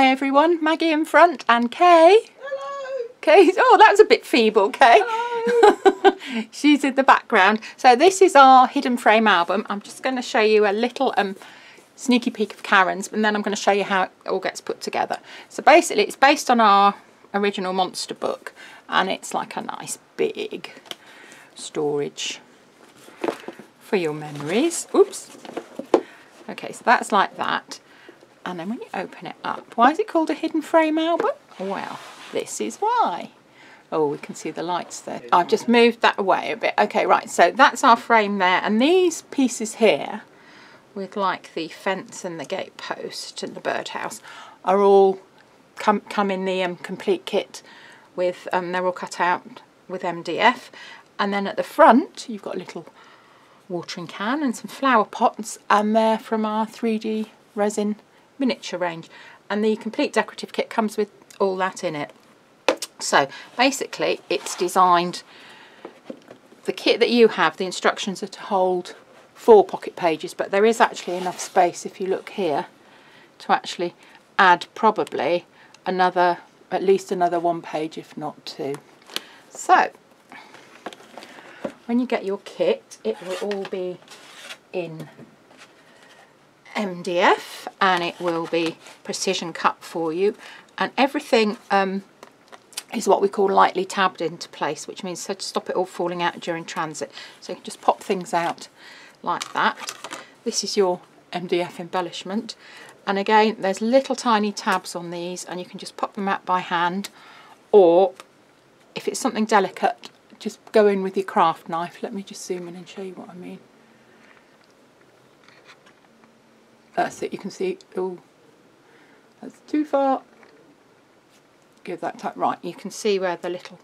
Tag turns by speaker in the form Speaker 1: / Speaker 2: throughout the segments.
Speaker 1: Hi everyone, Maggie in front and Kay.
Speaker 2: Hello.
Speaker 1: Kay, oh that was a bit feeble, Kay. She's in the background. So this is our hidden frame album. I'm just going to show you a little sneaky peek of Karen's, and then I'm going to show you how it all gets put together. So basically it's based on our original monster book, and it's like a nice big storage for your memories. Oops. Okay, so that's like that. And then when you open it up, why is it called a hidden frame album? Well, this is why. Oh, we can see the lights there. I've just moved that away a bit. Okay, right, so that's our frame there. And these pieces here, with like the fence and the gate post and the birdhouse, are all come in the complete kit with, they're all cut out with MDF. And then at the front, you've got a little watering can and some flower pots, and they're from our 3D resin miniature range. And the complete decorative kit comes with all that in it. So basically it's designed, the kit that you have, the instructions are to hold 4 pocket pages, but there is actually enough space, if you look here, to actually add probably another, at least another 1 page, if not 2. So when you get your kit, it will all be in MDF and it will be precision cut for you, and everything is what we call lightly tabbed into place, which means to stop it all falling out during transit. So you can just pop things out like that. This is your MDF embellishment, and again there's little tiny tabs on these, and you can just pop them out by hand, or if it's something delicate, just go in with your craft knife. Let me just zoom in and show you what I mean. That's it, you can see, oh, that's too far. Give that tap, right, you can see where the little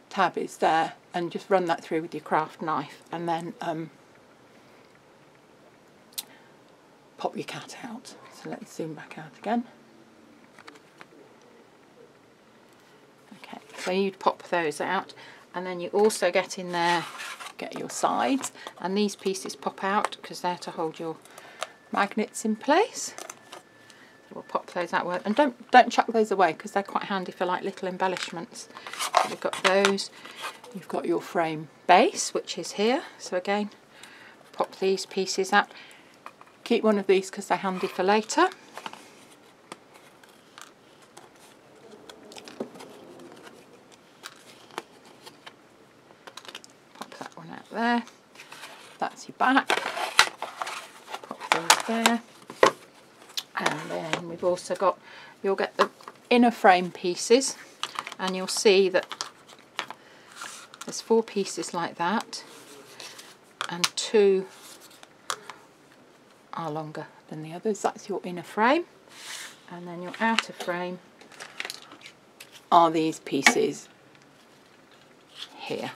Speaker 1: tab is there, and just run that through with your craft knife, and then pop your cat out. So let's zoom back out again. Okay, so you'd pop those out, and then you also get in there, get your sides, and these pieces pop out because they're to hold your magnets in place. So we'll pop those out, and don't chuck those away because they're quite handy for like little embellishments. So we've got those. You've got your frame base, which is here. So again, pop these pieces out. Keep one of these because they're handy for later. Pop that one out there. That's your back. Pop those there. And then we've also got, you'll get the inner frame pieces, and you'll see that there's 4 pieces like that, and 2 are longer than the others. That's your inner frame, and then your outer frame are these pieces here.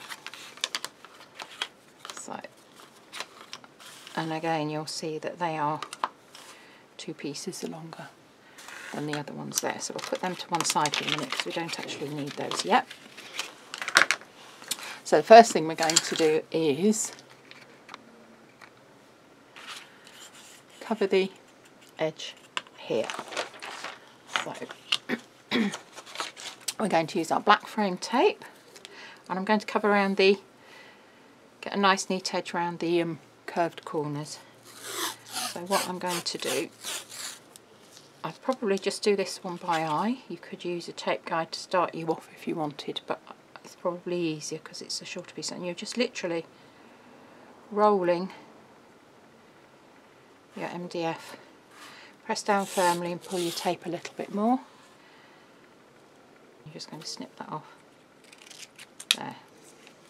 Speaker 1: So, and again you'll see that they are 2 pieces longer than the other ones there. So we'll put them to one side for a minute because we don't actually need those yet. So the first thing we're going to do is cover the edge here. So we're going to use our black frame tape, and I'm going to cover around the, get a nice neat edge around the curved corners. So what I'm going to do, I'd probably just do this one by eye. You could use a tape guide to start you off if you wanted, but it's probably easier because it's a shorter piece, and you're just literally rolling your MDF. Press down firmly and pull your tape a little bit more. You're just going to snip that off. There.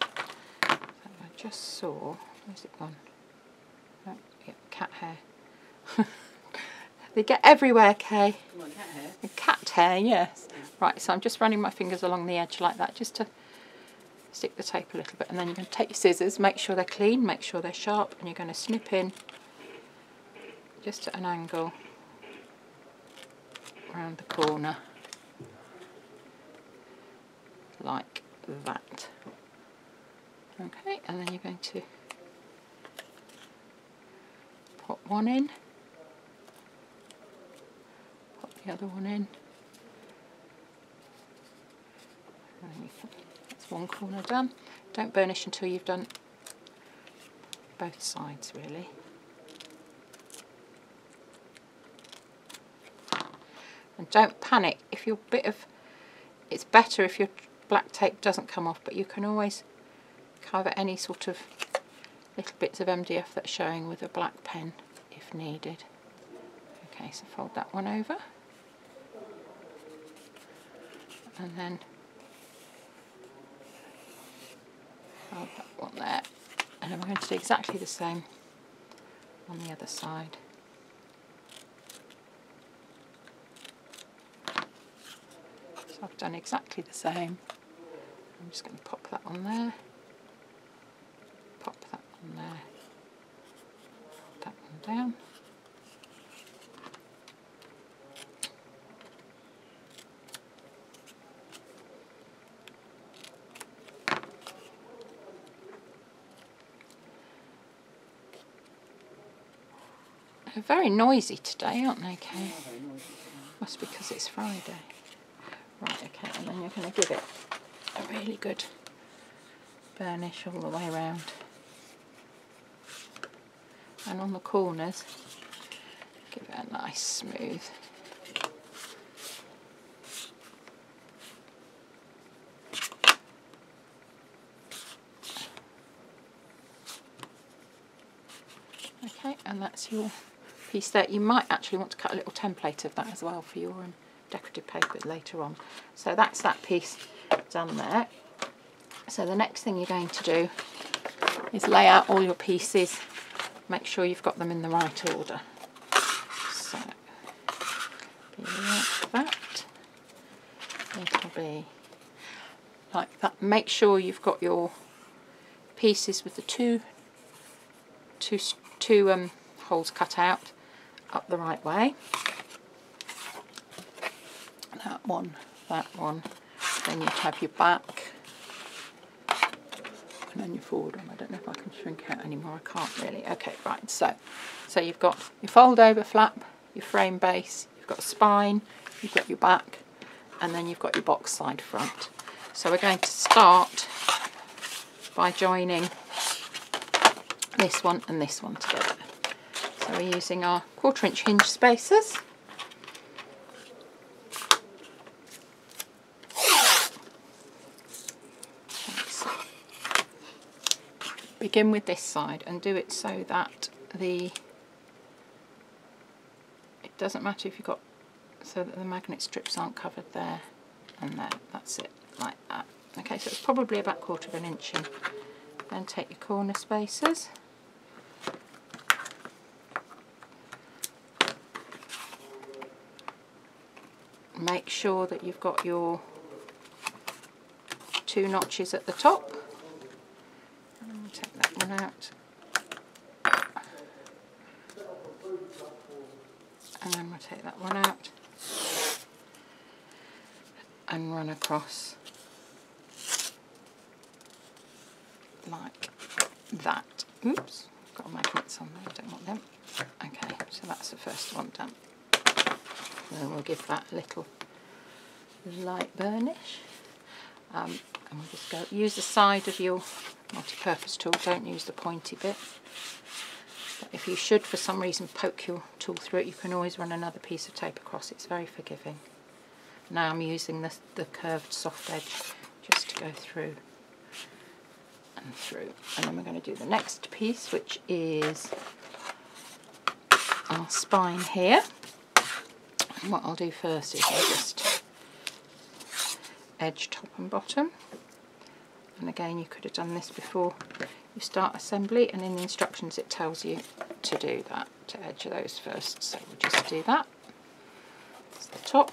Speaker 1: So I just saw, where's it gone? Oh, yeah, cat hair. They get everywhere, Kay.
Speaker 2: You want cat hair?
Speaker 1: Cat hair, yes. Right, so I'm just running my fingers along the edge like that, just to stick the tape a little bit, and then you're going to take your scissors, make sure they're clean, make sure they're sharp, and you're going to snip in just at an angle around the corner like that. Okay, and then you're going to pop one in, pop the other one in, That's one corner done. Don't burnish until you've done both sides really. And don't panic if your it's better if your black tape doesn't come off, but you can always cover any sort of little bits of MDF that's showing with a black pen if needed. Okay, so fold that one over and then fold that one there, and then we're going to do exactly the same on the other side. So I've done exactly the same. I'm just going to pop that on there, pop that on there, pop that one down. They're very noisy today, aren't they, Kay? Must be because it's Friday. Right, okay, and then you're going to give it a really good burnish all the way around. And on the corners, give it a nice smooth. Okay, and that's your piece there. You might actually want to cut a little template of that as well for your decorative paper later on. So that's that piece done there. So the next thing you're going to do is lay out all your pieces, make sure you've got them in the right order. So be like that, it'll be like that. Make sure you've got your pieces with the two holes cut out up the right way. That one, then you have your back, and then your forward one. I don't know if I can shrink out anymore, I can't really. Okay, right, so you've got your fold over flap, your frame base, you've got a spine, you've got your back, and then you've got your box side front. So we're going to start by joining this one and this one together. So we're using our 1/4 inch hinge spacers. Begin with this side and do it so that it doesn't matter if you've got, so that the magnet strips aren't covered there and there. That's it, like that. Okay, so it's probably about 1/4 inch in. Then take your corner spacers. Make sure that you've got your 2 notches at the top. And take that one out. And then we'll take that one out and run across like that. Oops, got magnets on there, don't want them. Okay, so that's the first one done. Then we'll give that a little light burnish. And we'll just go, use the side of your multi-purpose tool, don't use the pointy bit. But if you should for some reason poke your tool through it, you can always run another piece of tape across. It's very forgiving. Now I'm using the curved soft edge just to go through and through. And then we're going to do the next piece, which is our spine here. And what I'll do first is I'll just edge top and bottom. And again, you could have done this before you start assembly, and in the instructions it tells you to do that, to edge those first. So we'll just do that. That's the top.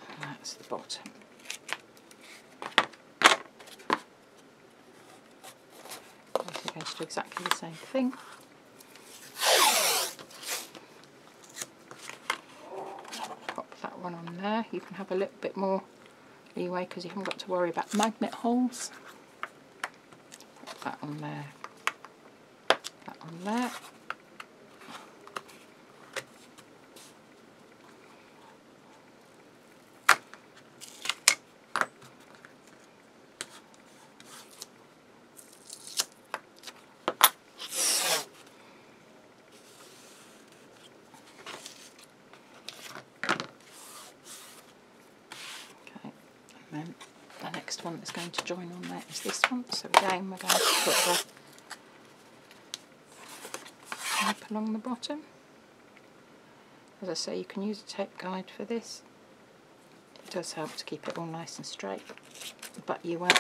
Speaker 1: And that's the bottom. Also going to do exactly the same thing. One on there. You can have a little bit more leeway because you haven't got to worry about magnet holes. Put that on there. on there. And the next one that's going to join on there is this one. So again, we're going to put the tape along the bottom. As I say, you can use a tape guide for this. It does help to keep it all nice and straight, but you won't.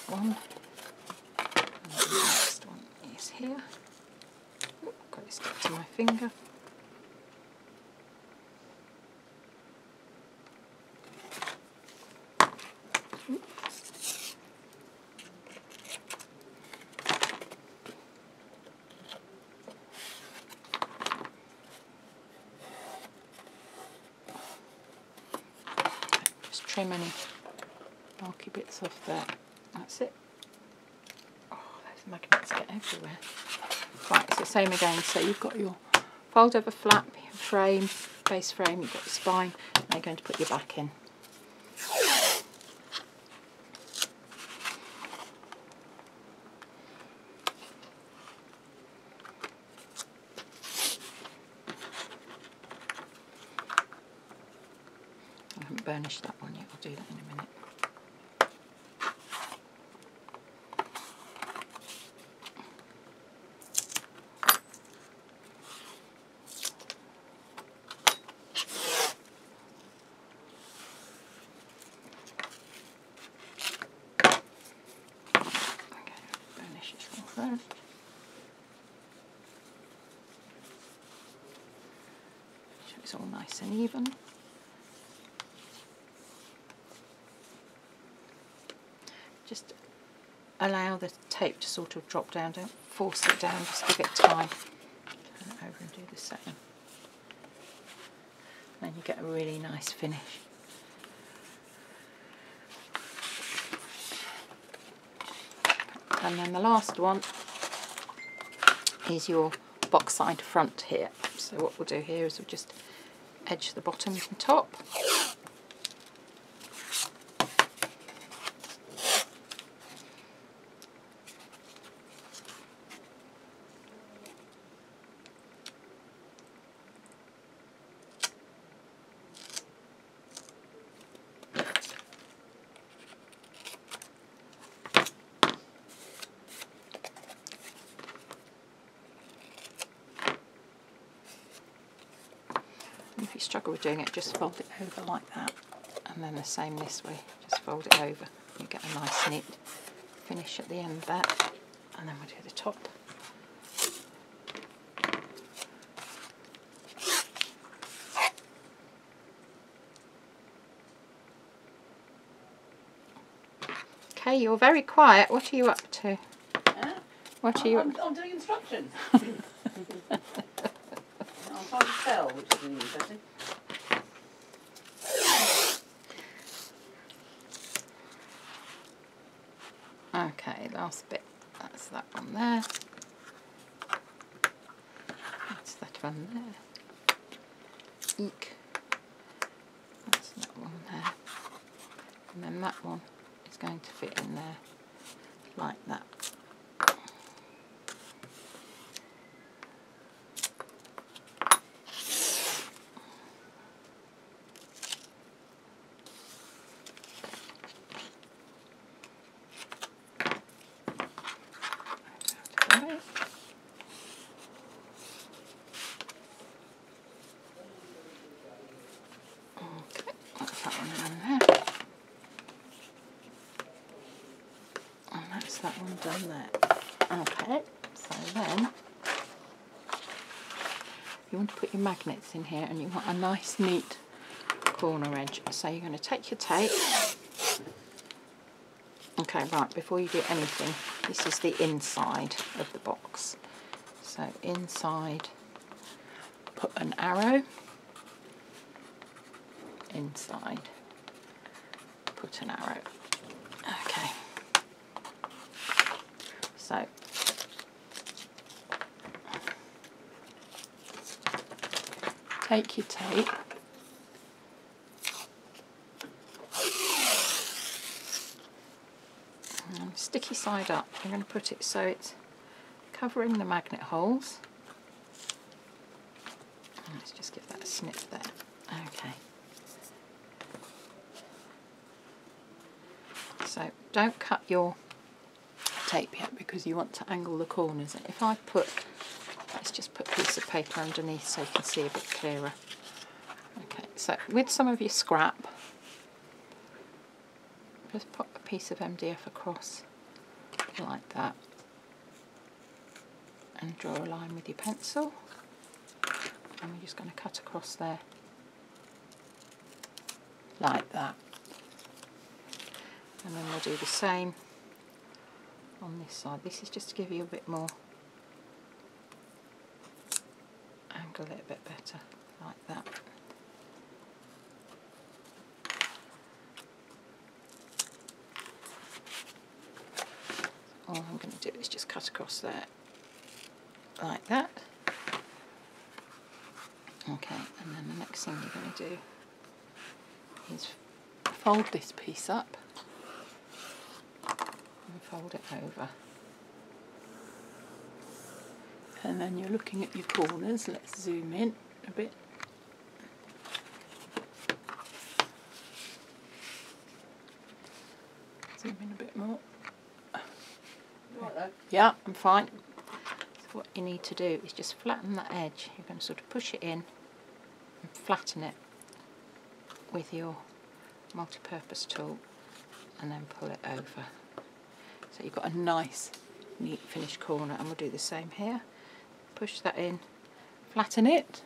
Speaker 1: One. And the next one is here. Ooh, got it stuck to my finger. Trim any bulky bits off there. That's it. Oh, those magnets get everywhere. Right, it's the same again. So you've got your fold over flap, your frame, base frame, you've got your spine, and you're going to put your back in. I haven't burnished that one yet, I'll do that in a minute. Okay, burnish this one first. So it's all nice and even. Just allow the tape to sort of drop down, don't force it down, just give it time. Turn it over and do the same. Then you get a really nice finish. And then the last one is your box side front here. So what we'll do here is we'll just edge the bottom and top. If you struggle with doing it, just fold it over like that, and then the same this way, just fold it over. You get a nice neat finish at the end there, and then we'll do the top. Okay, you're very quiet. What are you up to? What are you up to?
Speaker 2: I'm doing instructions. I'm trying to spell, which is really interesting.
Speaker 1: Okay, last bit. That's that one there. That's that one there. Eek. That's that one there. And then that one is going to fit in there like that. That one done there. Okay, so then you want to put your magnets in here, and you want a nice neat corner edge. So you're going to take your tape. Okay, right, before you do anything, this is the inside of the box. So inside, put an arrow. Inside, put an arrow. Okay. So take your tape, and sticky side up. You're going to put it so it's covering the magnet holes. Let's just give that a snip there. Okay. So don't cut your tape yet because you want to angle the corners. If I put, let's just put a piece of paper underneath so you can see a bit clearer. Okay, so with some of your scrap, just pop a piece of MDF across like that and draw a line with your pencil. And we're just going to cut across there like that. And then we'll do the same on this side. This is just to give you a bit more angle, it a bit better, like that. All I'm going to do is just cut across there like that. Okay, and then the next thing you're going to do is fold this piece up and fold it over. And then you're looking at your corners. Let's zoom in a bit. Zoom in a bit more.
Speaker 2: Right there.
Speaker 1: Yeah, I'm fine. So what you need to do is just flatten that edge. You're going to sort of push it in and flatten it with your multi-purpose tool and then pull it over. So you've got a nice, neat finished corner, and we'll do the same here. Push that in, flatten it.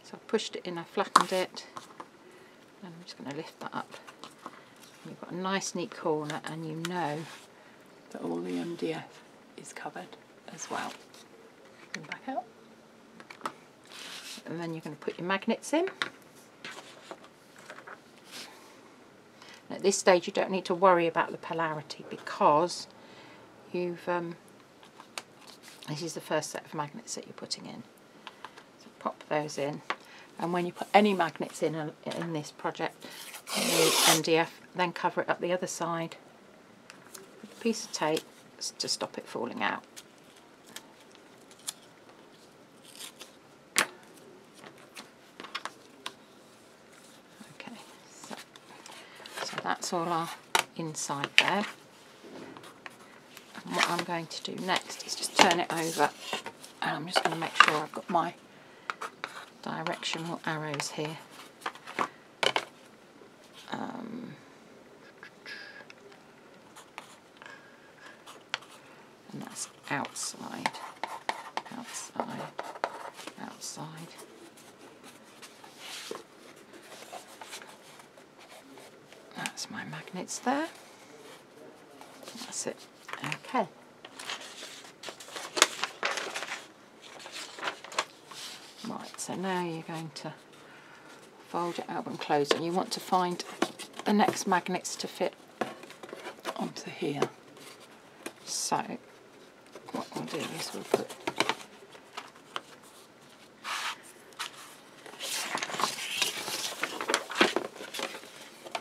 Speaker 1: So I've pushed it in, I've flattened it, and I'm just going to lift that up. And you've got a nice neat corner, and you know that all the MDF is covered as well. Bring back out. And then you're going to put your magnets in. At this stage you don't need to worry about the polarity because you've this is the first set of magnets that you're putting in. So pop those in, and when you put any magnets in this project, MDF, then cover it up the other side with a piece of tape to stop it falling out. So that's all our inside there. And what I'm going to do next is just turn it over, and I'm just going to make sure I've got my directional arrows here. And that's outside, outside, outside. That's my magnets there. That's it. Okay. Right, so now you're going to fold it out and close, and you want to find the next magnets to fit onto here. So what we'll do is we'll put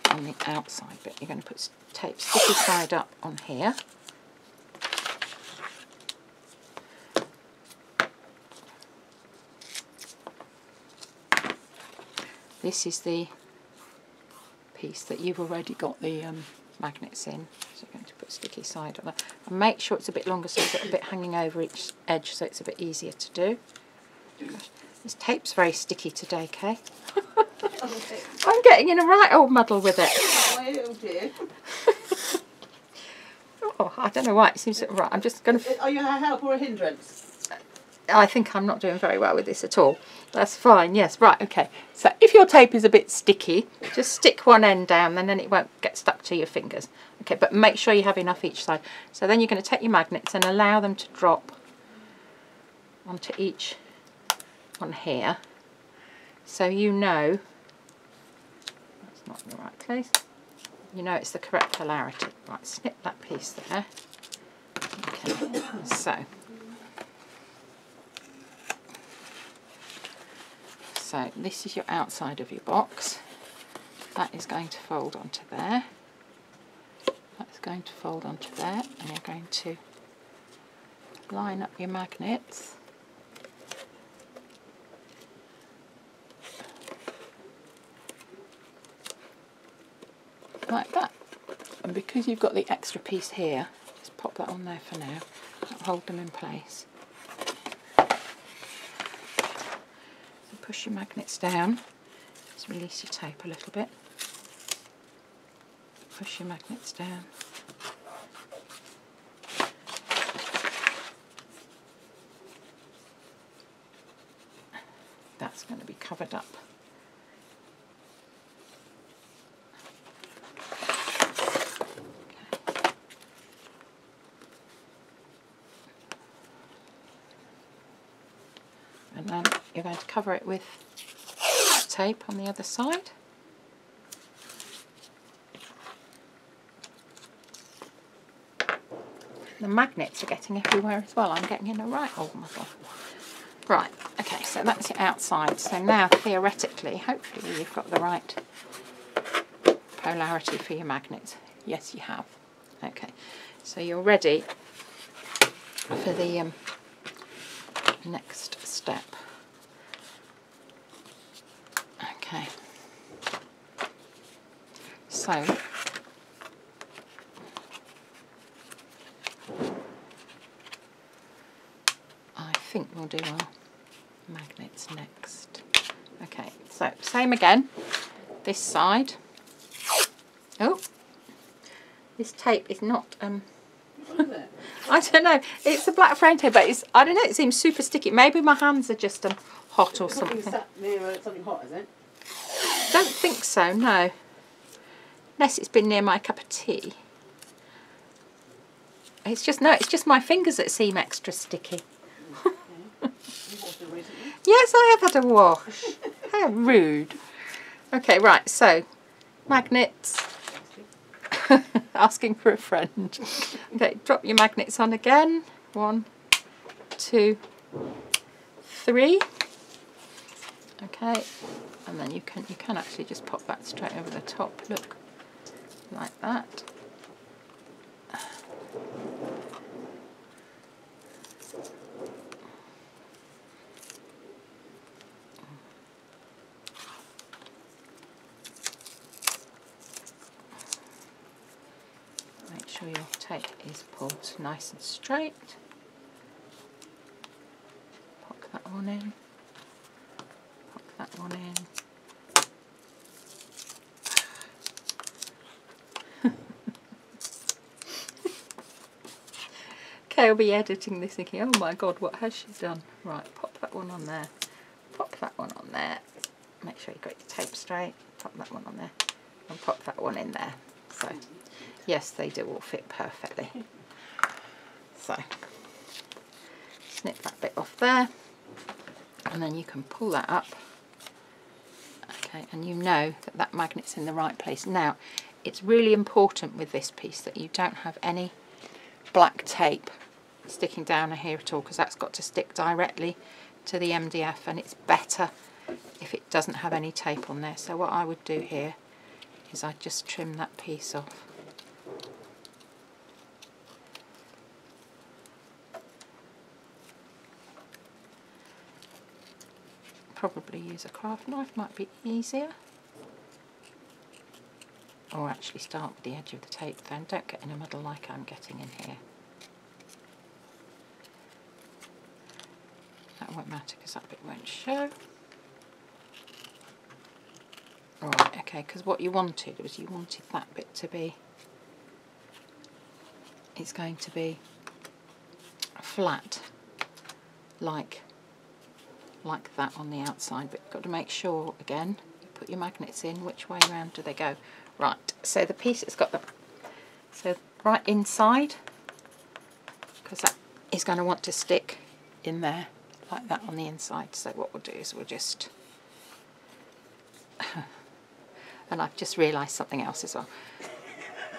Speaker 1: on the outside bit, you're going to put tape sticky side up on here. This is the piece that you've already got the magnets in, so you're going to put sticky side on that. And make sure it's a bit longer so you've got a bit hanging over each edge so it's a bit easier to do. Gosh, this tape's very sticky today, Kay. I'm getting in a right old muddle with it.
Speaker 2: Oh dear.
Speaker 1: Oh, I don't know why, it seems right. I'm just going to...
Speaker 2: Are you a help or a hindrance?
Speaker 1: I think I'm not doing very well with this at all. That's fine, yes, right, okay. So if your tape is a bit sticky, just stick one end down and then it won't get stuck to your fingers. Okay, but make sure you have enough each side. So then you're going to take your magnets and allow them to drop onto each one here. So you know, that's not in the right place, you know it's the correct polarity. Right, snip that piece there. Okay, so this is your outside of your box. That is going to fold onto there. That's going to fold onto there, and you're going to line up your magnets. Like that. And because you've got the extra piece here, just pop that on there for now. That'll hold them in place. So push your magnets down. Just release your tape a little bit. Push your magnets down. That's going to be covered up. And then you're going to cover it with tape on the other side. The magnets are getting everywhere as well. I'm getting in a right old muddle. Right, okay, so that's your outside. So now, theoretically, hopefully you've got the right polarity for your magnets. Yes, you have. Okay, so you're ready for the next step. Okay, so I think we'll do our magnets next. Okay, so same again, this side. Oh, this tape is not I don't know, it's a black frame tape, but it's, I don't know, it seems super sticky. Maybe my hands are just hot or something.
Speaker 2: Sat near something hot, is it?
Speaker 1: Don't think so, no. Unless it's been near my cup of tea. It's just, no, it's just my fingers that seem extra sticky. Yes, I have had a wash. How rude. Okay, right, so magnets. Asking for a friend. Okay, drop your magnets on again. 1, 2, 3. Okay, and then you can actually just pop that straight over the top. Look, like that. Make sure your tape is pulled nice and straight. Pop that one in. Pop that one in. Okay, I'll be editing this thinking, oh my god, what has she done? Right, pop that one on there. Pop that one on there. Make sure you got your tape straight. Pop that one on there. And pop that one in there. So, yes, they do all fit perfectly. So, snip that bit off there. And then you can pull that up. Okay, and you know that that magnet's in the right place. Now, it's really important with this piece that you don't have any black tape sticking down here at all, because that's got to stick directly to the MDF, and it's better if it doesn't have any tape on there. So what I would do here is I'd just trim that piece off. Probably use a craft knife, might be easier. Or actually start with the edge of the tape then, don't get in a muddle like I'm getting in here. That won't matter because that bit won't show. Right, okay, because what you wanted was you wanted that bit to be, it's going to be flat, like that on the outside, but you've got to make sure, again, you put your magnets in, which way around do they go? Right, so the piece that's got the, so right inside, because that is going to want to stick in there, like that on the inside. So what we'll do is we'll just, and I've just realised something else as well.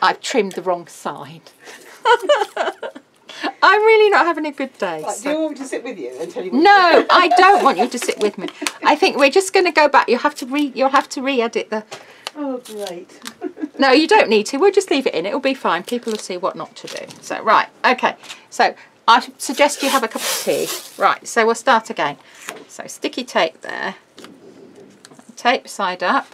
Speaker 1: I've trimmed the wrong side. I'm really not having a good day.
Speaker 2: Right,
Speaker 1: So.
Speaker 2: do you want me to sit with you and tell you what
Speaker 1: No, I don't want you to sit with me. I think we're just going to go back. You'll have to re-edit the...
Speaker 2: Oh, great.
Speaker 1: No, you don't need to. We'll just leave it in. It'll be fine. People will see what not to do. So, right. Okay. So, I suggest you have a cup of tea. Right. So, we'll start again. So, sticky tape there. Tape side up.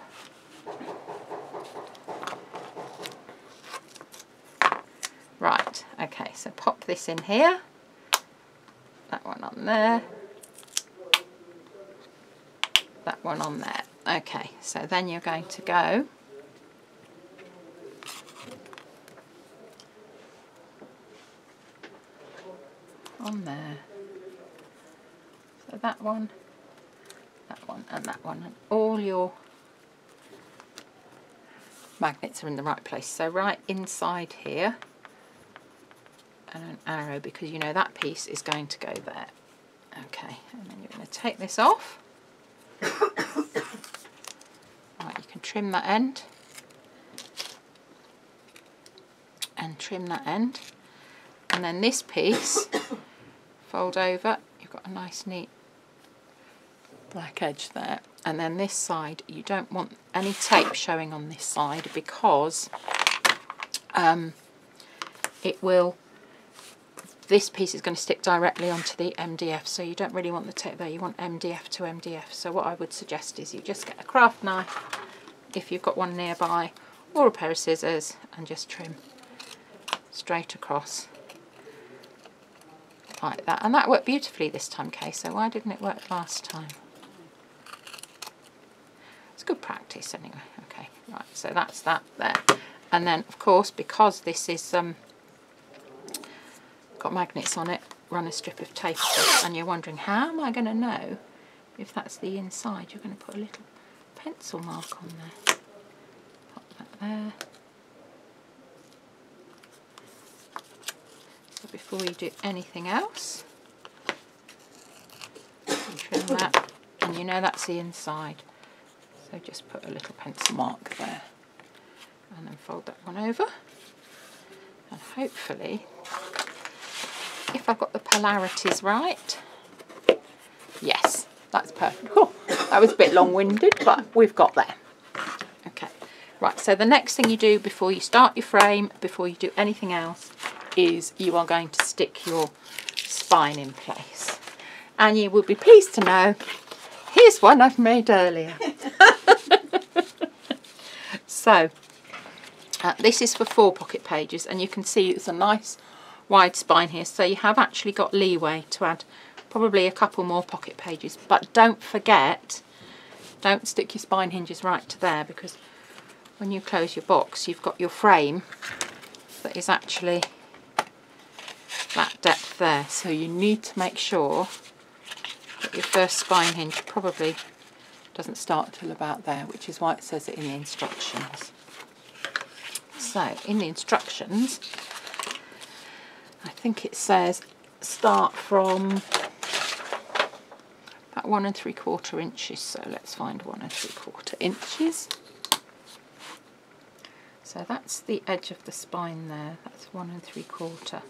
Speaker 1: Right. Okay. So, pop this in here. That one on there. That one on there. Okay, so then you're going to go on there. So that one, and that one, and all your magnets are in the right place. So right inside here, and an arrow, because you know that piece is going to go there. Okay, and then you're going to take this off. Right, you can trim that end and trim that end, and then this piece fold over. You've got a nice neat black edge there, and then this side you don't want any tape showing on this side because this piece is going to stick directly onto the MDF, so you don't really want the tape there. You want MDF to MDF. So what I would suggest is you just get a craft knife, if you've got one nearby, or a pair of scissors, and just trim straight across like that. And that worked beautifully this time, Kay, so why didn't it work last time? It's good practice anyway. Okay, right, so that's that there. And then, of course, because this is got magnets on it, run a strip of tape across, and you're wondering, how am I going to know if that's the inside? You're going to put a little pencil mark on there. Pop that there. So before you do anything else, you trim that, and you know that's the inside. So just put a little pencil mark there, and then fold that one over, and hopefully, if I've got the polarities right, yes, that's perfect. Oh, that was a bit long-winded, but we've got there. Okay, right, so the next thing you do before you start your frame, before you do anything else, is you are going to stick your spine in place. And you will be pleased to know, here's one I've made earlier. So, this is for 4 pocket pages, and you can see it's a nice wide spine here, so you have actually got leeway to add probably a couple more pocket pages. But don't forget, don't stick your spine hinges right to there, because when you close your box you've got your frame that is actually that depth there, so you need to make sure that your first spine hinge probably doesn't start till about there, which is why it says it in the instructions. So in the instructions I think it says start from about 1 3/4 inches, so let's find 1 3/4 inches. So that's the edge of the spine there, that's 1 3/4.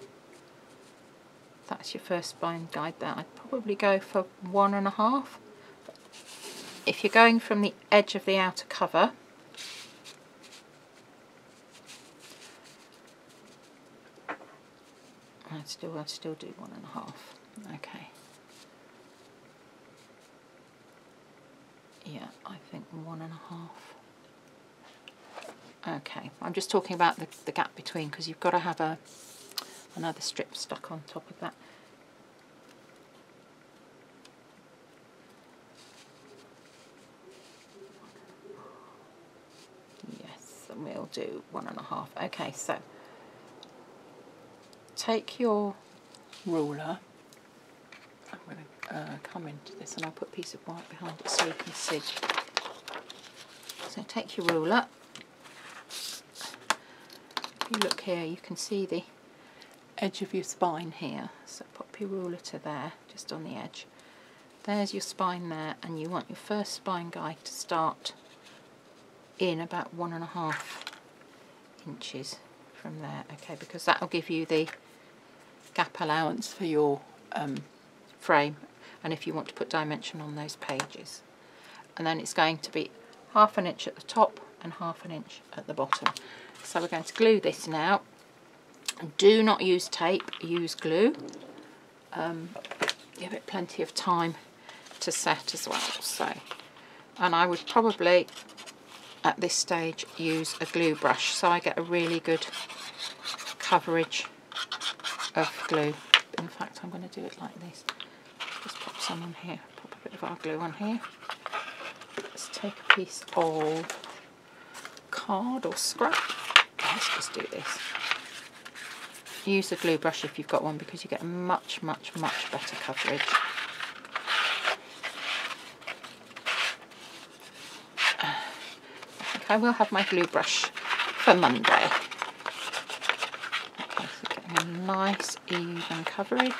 Speaker 1: That's your first spine guide there. I'd probably go for 1 1/2. If you're going from the edge of the outer cover, I'd still do 1 1/2. Okay. Yeah, I think 1 1/2. Okay, I'm just talking about the gap between, because you've got to have another strip stuck on top of that. Yes, and we'll do 1 1/2. Okay, so take your ruler. I'm going to come into this, and I'll put a piece of white behind it so you can see. So take your ruler. If you look here, you can see the edge of your spine here. So pop your ruler to there, just on the edge. There's your spine there, and you want your first spine guide to start in about 1 1/2 inches from there. Okay, because that will give you the gap allowance for your frame, and if you want to put dimension on those pages. And then it's going to be 1/2 inch at the top and 1/2 inch at the bottom. So we're going to glue this now. Do not use tape, use glue. Give it plenty of time to set as well. So, and I would probably at this stage use a glue brush so I get a really good coverage of glue. In fact, I'm going to do it like this. Just pop some on here, pop a bit of our glue on here. Let's take a piece of card or scrap. Let's just do this. Use a glue brush if you've got one, because you get a much better coverage. I think I will have my glue brush for Monday. Okay, so getting a nice even coverage.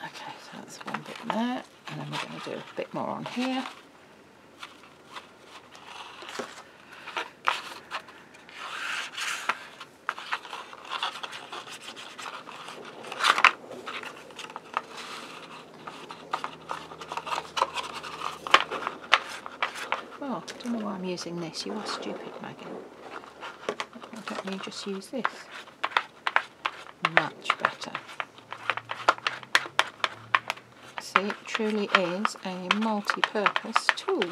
Speaker 1: Okay, so that's one bit there, and then we're going to do a bit more on here. Oh, I don't know why I'm using this. You are stupid, Maggie. Why don't you just use this? Much better. See, it truly is a multi-purpose tool.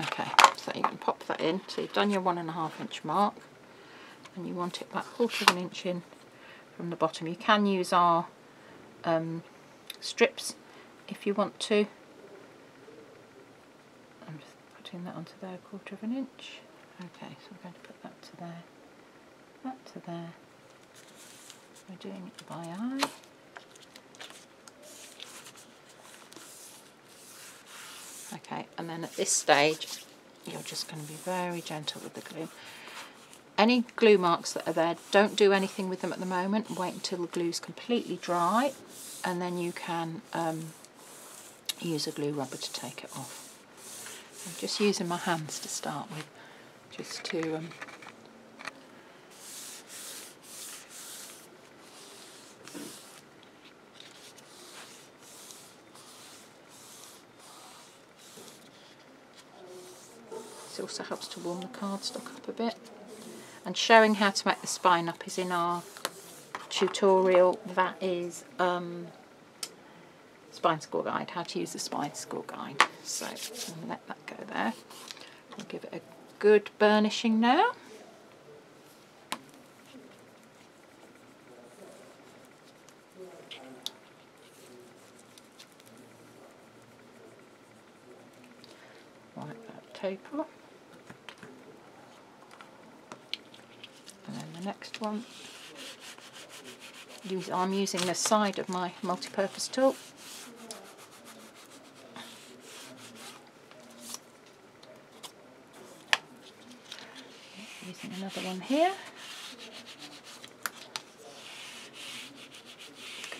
Speaker 1: Okay, so you can pop that in. So you've done your 1.5 inch mark, and you want it about 1/4 inch in from the bottom. You can use our strips if you want to. I'm just putting that onto there, 1/4 inch. Okay, so we're going to put that to there, that to there. We're doing it by eye. Okay, and then at this stage, you're just going to be very gentle with the glue. Any glue marks that are there, don't do anything with them at the moment. Wait until the glue's completely dry, and then you can use a glue rubber to take it off. I'm just using my hands to start with, just to it also helps to warm the cardstock up a bit. And showing how to make the spine up is in our tutorial. That is spine score guide, how to use the spine score guide. So I'm going to let that go there. We'll give it a good burnishing now. Wipe that tape off. And then the next one, I'm using the side of my multi-purpose tool. Using another one here.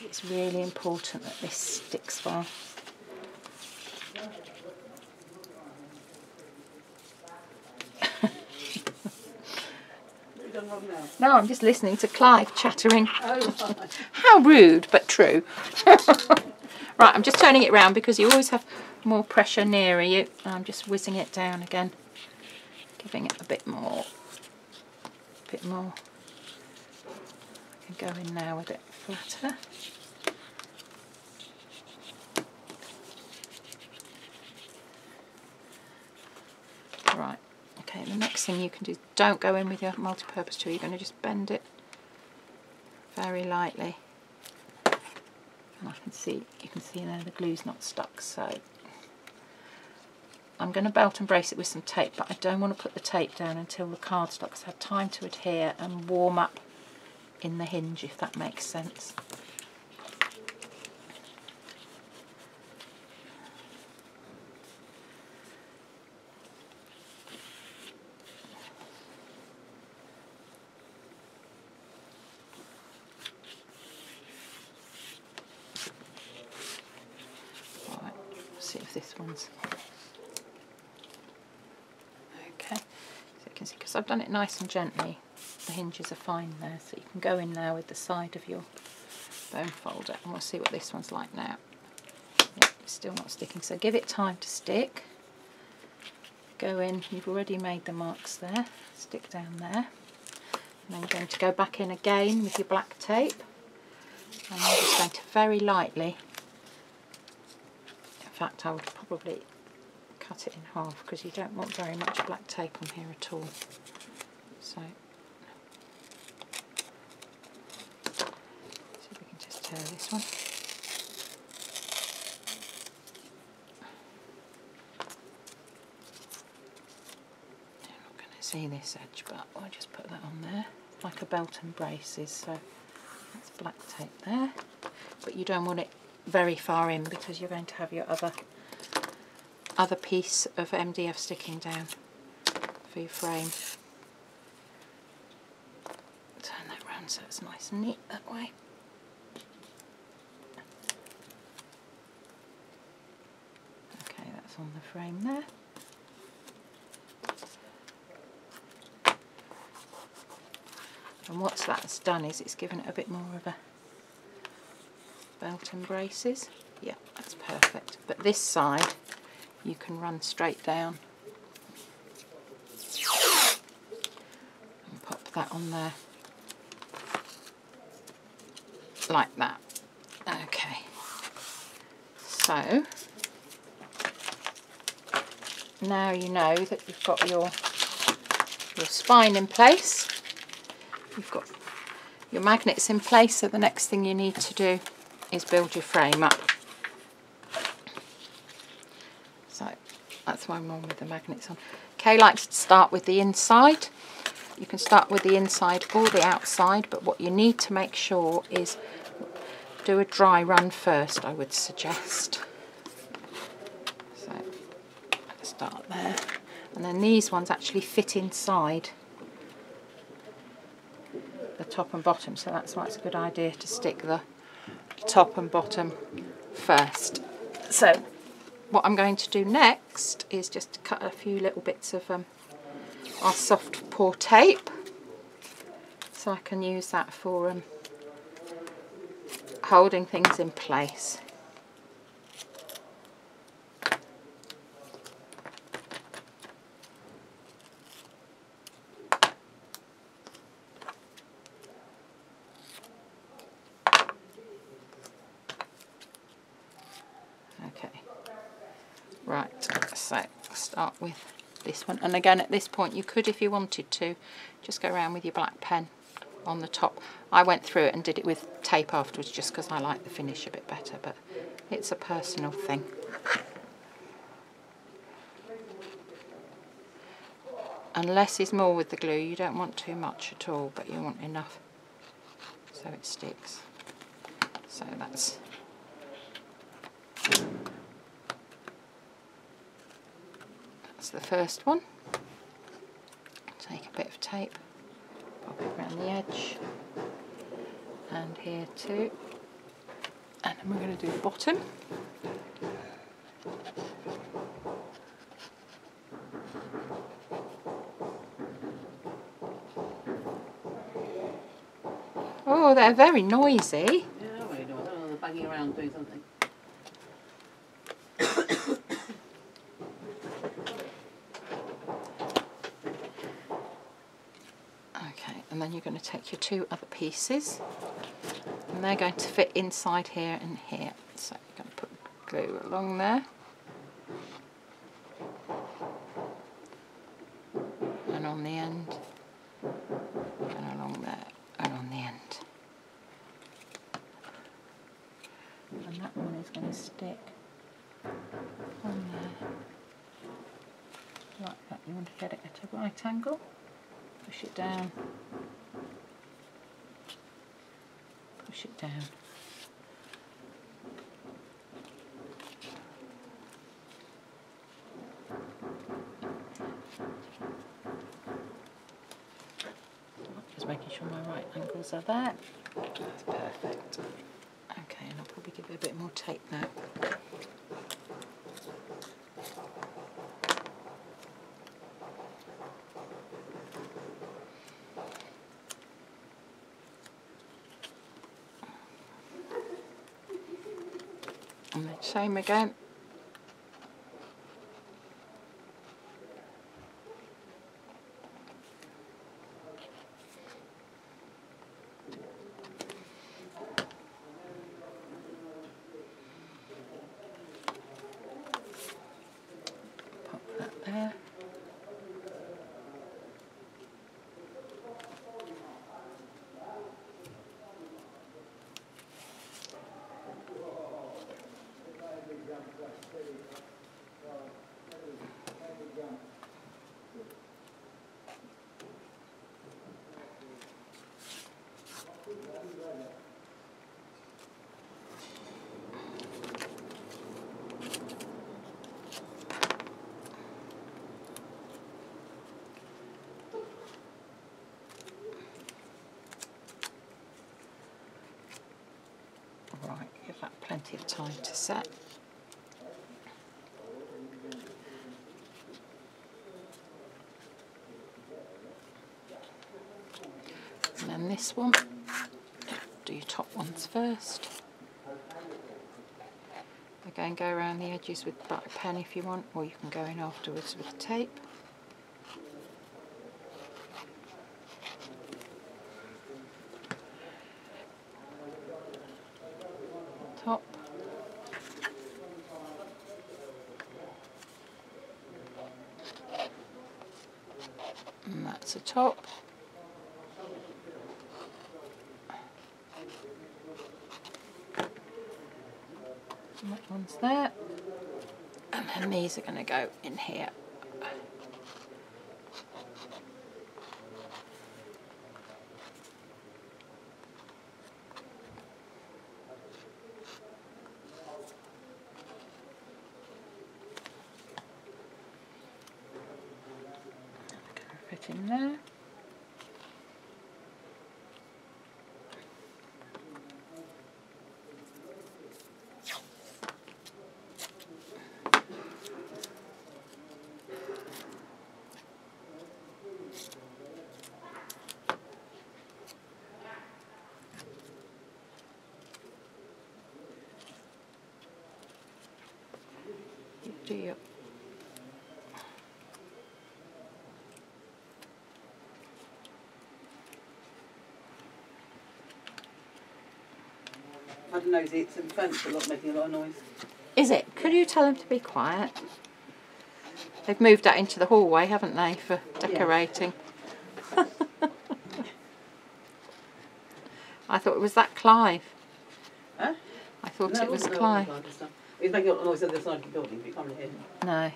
Speaker 1: It's really important that this sticks fast. No, I'm just listening to Clive chattering. Oh, how rude, but true. Right, I'm just turning it round because you always have more pressure nearer you. I'm just whizzing it down again, giving it a bit more. I can go in now a bit flatter. Right. Okay, the next thing you can do, don't go in with your multi-purpose tool, you're going to just bend it very lightly. And you can see there the glue's not stuck, so I'm going to belt and brace it with some tape, but I don't want to put the tape down until the cardstock's had time to adhere and warm up in the hinge, if that makes sense. this one's. Okay, so you can see, because I've done it nice and gently, the hinges are fine there, so you can go in now with the side of your bone folder, and we'll see what this one's like now. Yep, it's still not sticking, so give it time to stick. Go in, you've already made the marks there, stick down there. And then you're going to go back in again with your black tape, and I'm just going to very lightly, in fact I would probably cut it in half because you don't want very much black tape on here at all. So see if we can just tear this one. You're not going to see this edge, but I'll just put that on there like a belt and braces. So that's black tape there, but you don't want it very far in because you're going to have your other piece of MDF sticking down for your frame. Turn that round so it's nice and neat that way. Okay, that's on the frame there. And what that's done is it's given it a bit more of a belt and braces. Yeah, that's perfect. But this side you can run straight down and pop that on there like that. Okay, so now you know that you've got your spine in place, you've got your magnets in place, so the next thing you need to do is build your frame up. So that's why I'm on with the magnets on. Kay likes to start with the inside. You can start with the inside or the outside, but what you need to make sure is do a dry run first, I would suggest. So let's start there. And then these ones actually fit inside the top and bottom, so that's why it's a good idea to stick the top and bottom first. So what I'm going to do next is just to cut a few little bits of our soft pour tape, so I can use that for holding things in place. Okay, right, so start with this one, and again at this point you could, if you wanted to, just go around with your black pen on the top. I went through it and did it with tape afterwards just because I like the finish a bit better, but it's a personal thing. And less is more with the glue. You don't want too much at all, but you want enough so it sticks. So that's the first one. Take a bit of tape, pop it around the edge, and here too, and then we're going to do the bottom. Oh, they're very noisy.
Speaker 2: Yeah, I really don't know. They're banging around doing something.
Speaker 1: Okay, and then you're going to take your two other pieces, and they're going to fit inside here and here. So you're going to put glue along there, and on the end, and along there, and on the end. And that one is going to stick on there, like that. You want to get it at a right angle, push it down, push it down. Just making sure my right angles are there. That's perfect. Okay, and I'll probably give it a bit more tape now. And then same again. Pop that there. Right, give that plenty of time to set. And then this one, do your top ones first. Again, go around the edges with a butter pen if you want, or you can go in afterwards with tape. Top. And that's a top. And that one's there. And then these are going to go in here. Fit in there. You do your
Speaker 2: I don't know, it's in fence a lot, making a lot of noise.
Speaker 1: Is it? Could you tell them to be quiet? They've moved that into the hallway, haven't they, for decorating? Yeah. I thought it was that Clive.
Speaker 2: Huh?
Speaker 1: I thought
Speaker 2: no,
Speaker 1: it was
Speaker 2: no,
Speaker 1: Clive.
Speaker 2: He's making a lot of noise on the side of the building, but you can't hear him.
Speaker 1: No.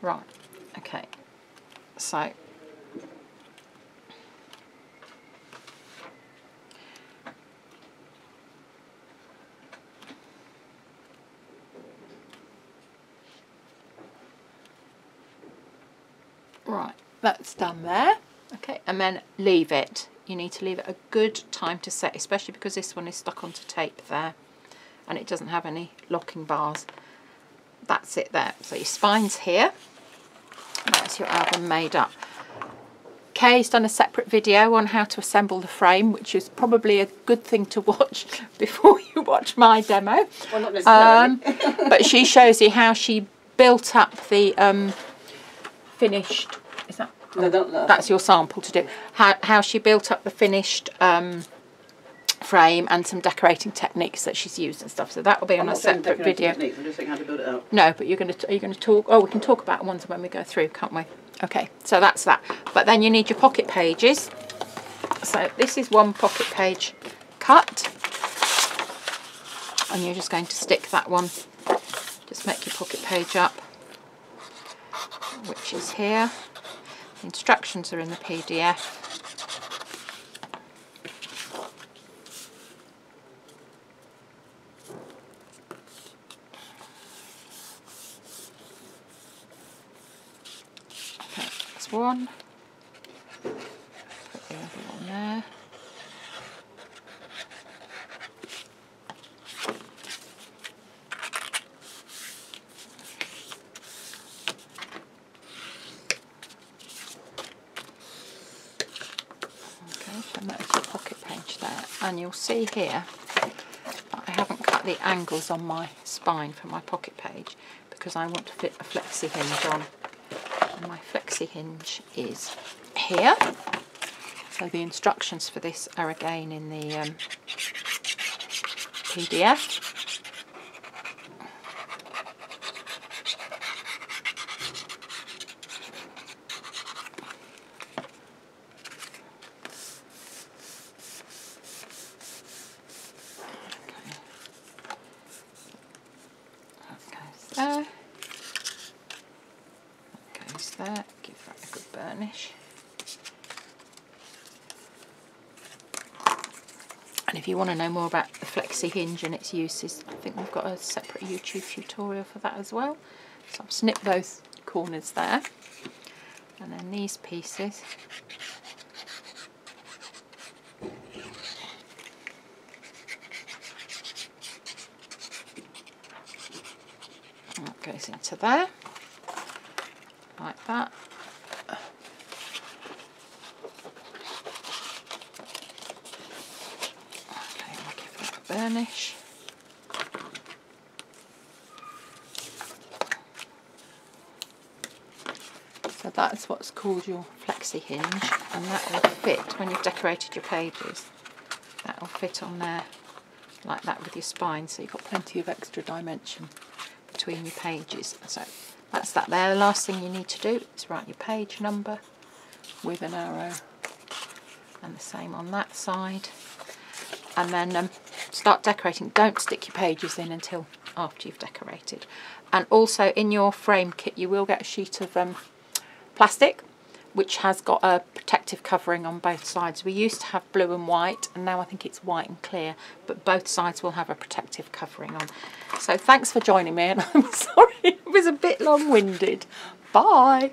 Speaker 1: Right, okay. So, right, that's done there. Okay, and then leave it. You need to leave it a good time to set, especially because this one is stuck onto tape there and it doesn't have any locking bars. That's it there. So your spine's here. That's your album made up. Kay's done a separate video on how to assemble the frame, which is probably a good thing to watch before you watch my demo.
Speaker 2: Well, not necessarily.
Speaker 1: But she shows you how she built up the finished, is that?
Speaker 2: No,
Speaker 1: that's your sample to do. How she built up the finished frame and some decorating techniques that she's used and stuff. So that will be on a separate video.
Speaker 2: I'm just saying how to build it up.
Speaker 1: No, but are you going to talk? Oh, we can talk about ones when we go through, can't we? Okay, so that's that. But then you need your pocket pages. So this is one pocket page cut, and you're just going to stick that one. Just make your pocket page up, which is here. The instructions are in the PDF. Okay, that's one. Put the other one there. And that's your pocket page there, and you'll see here that I haven't cut the angles on my spine for my pocket page because I want to fit a flexi hinge on. And my flexi hinge is here. So the instructions for this are again in the PDF. There, that goes there, give that a good burnish. And if you want to know more about the flexi hinge and its uses, I think we've got a separate YouTube tutorial for that as well. So I've snipped both corners there, and then these pieces that goes into there, like that. Okay, I'll give that a burnish. So that's what's called your flexi hinge, and that will fit when you've decorated your pages. That will fit on there like that with your spine, so you've got plenty of extra dimension between your pages. So that's that there. The last thing you need to do is write your page number with an arrow, and the same on that side, and then start decorating. Don't stick your pages in until after you've decorated. And also in your frame kit you will get a sheet of plastic which has got a protective covering on both sides. We used to have blue and white, and now I think it's white and clear, but both sides will have a protective covering on. So thanks for joining me, and I'm sorry it was a bit long-winded. Bye!